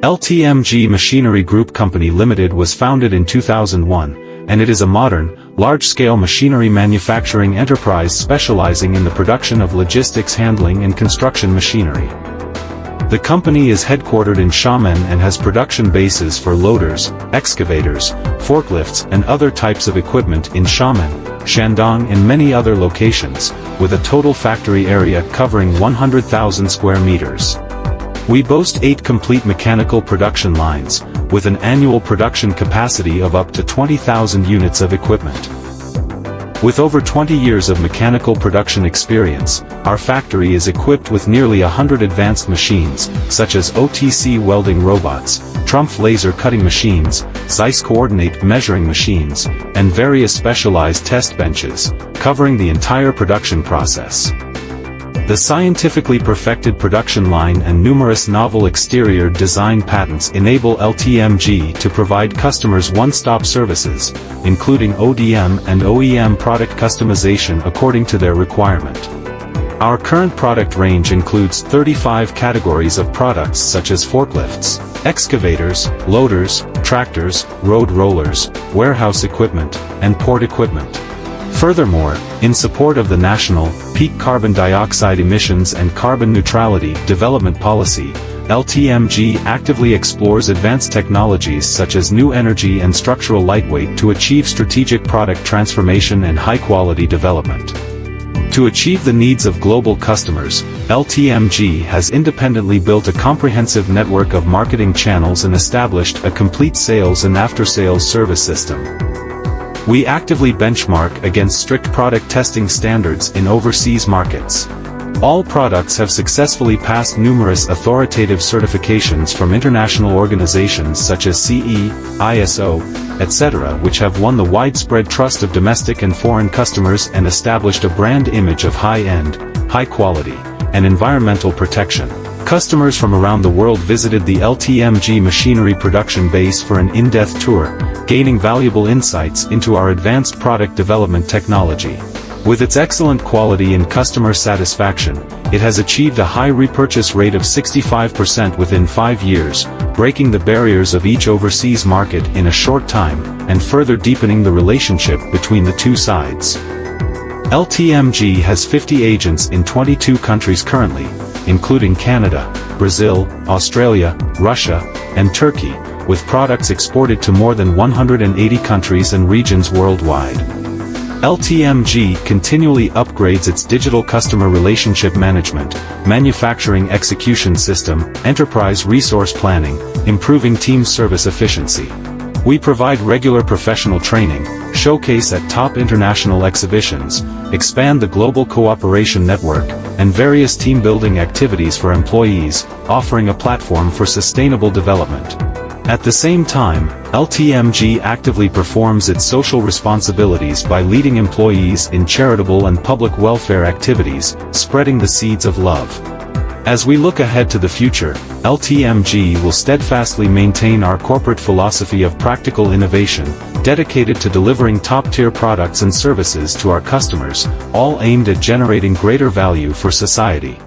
LTMG Machinery Group Company Limited was founded in 2001, and it is a modern, large-scale machinery manufacturing enterprise specializing in the production of logistics handling and construction machinery. The company is headquartered in Xiamen and has production bases for loaders, excavators, forklifts and other types of equipment in Xiamen, Shandong and many other locations, with a total factory area covering 100,000 square meters. We boast 8 complete mechanical production lines, with an annual production capacity of up to 20,000 units of equipment. With over 20 years of mechanical production experience, our factory is equipped with nearly 100 advanced machines, such as OTC welding robots, Trumpf laser cutting machines, Zeiss coordinate measuring machines, and various specialized test benches, covering the entire production process. The scientifically perfected production line and numerous novel exterior design patents enable LTMG to provide customers one-stop services, including ODM and OEM product customization according to their requirement. Our current product range includes 35 categories of products such as forklifts, excavators, loaders, tractors, road rollers, warehouse equipment, and port equipment. Furthermore, in support of the National Peak Carbon Dioxide Emissions and Carbon Neutrality Development Policy, LTMG actively explores advanced technologies such as new energy and structural lightweight to achieve strategic product transformation and high-quality development. To achieve the needs of global customers, LTMG has independently built a comprehensive network of marketing channels and established a complete sales and after-sales service system. We actively benchmark against strict product testing standards in overseas markets. All products have successfully passed numerous authoritative certifications from international organizations such as CE, ISO, etc., which have won the widespread trust of domestic and foreign customers and established a brand image of high-end, high-quality, and environmental protection. Customers from around the world visited the LTMG machinery production base for an in-depth tour, gaining valuable insights into our advanced product development technology. With its excellent quality and customer satisfaction, it has achieved a high repurchase rate of 65% within 5 years, breaking the barriers of each overseas market in a short time, and further deepening the relationship between the two sides. LTMG has 50 agents in 22 countries currently, including Canada, Brazil, Australia, Russia, and Turkey, with products exported to more than 180 countries and regions worldwide. LTMG continually upgrades its digital customer relationship management, manufacturing execution system, enterprise resource planning, improving team service efficiency. We provide regular professional training, showcase at top international exhibitions, expand the global cooperation network, and various team-building activities for employees, offering a platform for sustainable development. At the same time, LTMG actively performs its social responsibilities by leading employees in charitable and public welfare activities, spreading the seeds of love. As we look ahead to the future, LTMG will steadfastly maintain our corporate philosophy of practical innovation, dedicated to delivering top-tier products and services to our customers, all aimed at generating greater value for society.